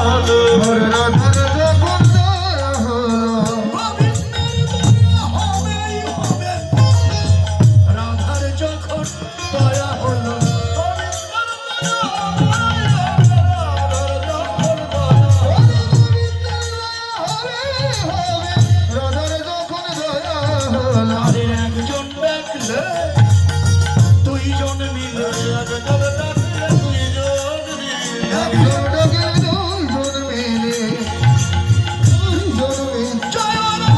হলো রাধার যখন দয়া হলো রাধার যখন দয়া হলো রাধার যখন দয়া হলো আরে একজন ডাকলে দুইজন মিলে একজন ডাকলে দুইজন মিলে একজন ডাকে দুইজন মিলে জয় রাধা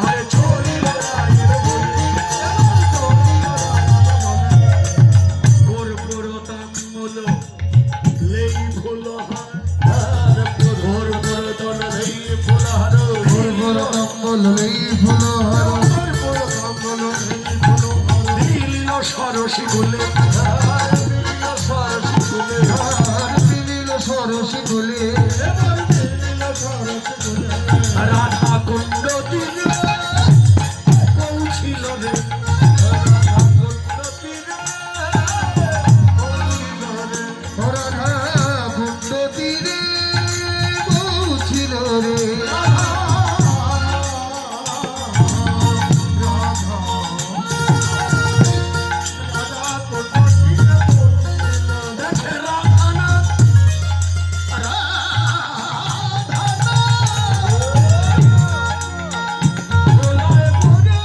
আরে ছোড়ি গোর পুরোতম মূল লেই ফুল হার গোর পুরোতম লেই ফুল হার ফুল কম্বল এই ফুল হার নীল সরসী গুলে সরসী গুলে নীল সরসী গুলে রাধা কুণ্ড তীরে পৌঁছিল রে রাধা কুণ্ড তীরে রাধা কুণ্ড তীরে পৌঁছিল রে দেখে রাধা না ভোলায় ভোরে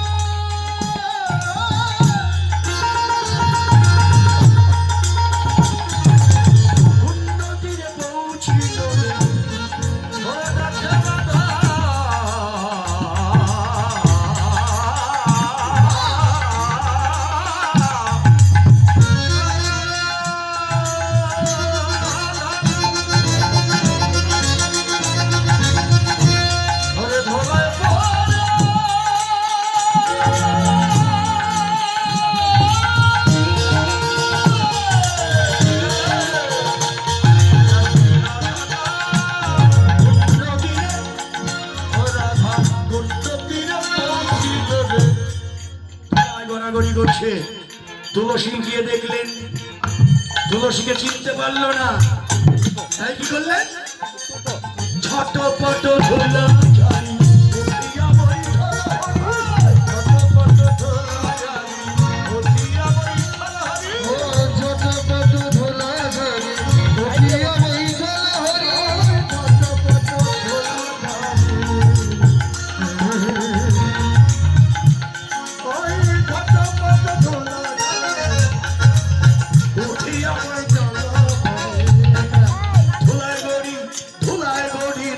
কুণ্ড তীরে পৌঁছিল রে ওরে দেখে রাধা ওরে ভোলায় ভোরে গড়াগড়ি করছে তুলসী গিয়ে দেখলেন তুলসীকে চিনতে পারলো না তাই কি করলেন ঝটপট ধুলা জারি উঠিয়া বৈঠা ঝটপট ধুলা জারি উঠিয়া বৈঠা হারি ঝটপট ধুলা ঝরে উঠিয়া বৈঠল হরি ঝটপট ধুলা জারি ওই ঝটপট ধুলা জারি উঠিয়া বৈঠা ধুলায় গড়ি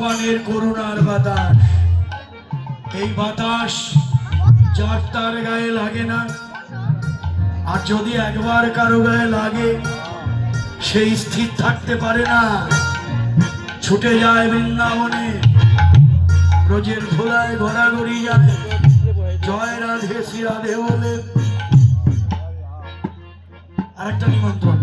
ভগবানের করুণার বাতাস। এই বাতাস যার তার গায়ে লাগে না, আর যদি একবার কারো গায়ে লাগে সেই স্থির থাকতে পারে না, ছুটে যায় বৃন্দাবনে, রোজের ধোলায় ঘোরাঘুরি যায়, জয় রাধে শ্রী রাধে বলে। আরেকটা নিমন্ত্রণ।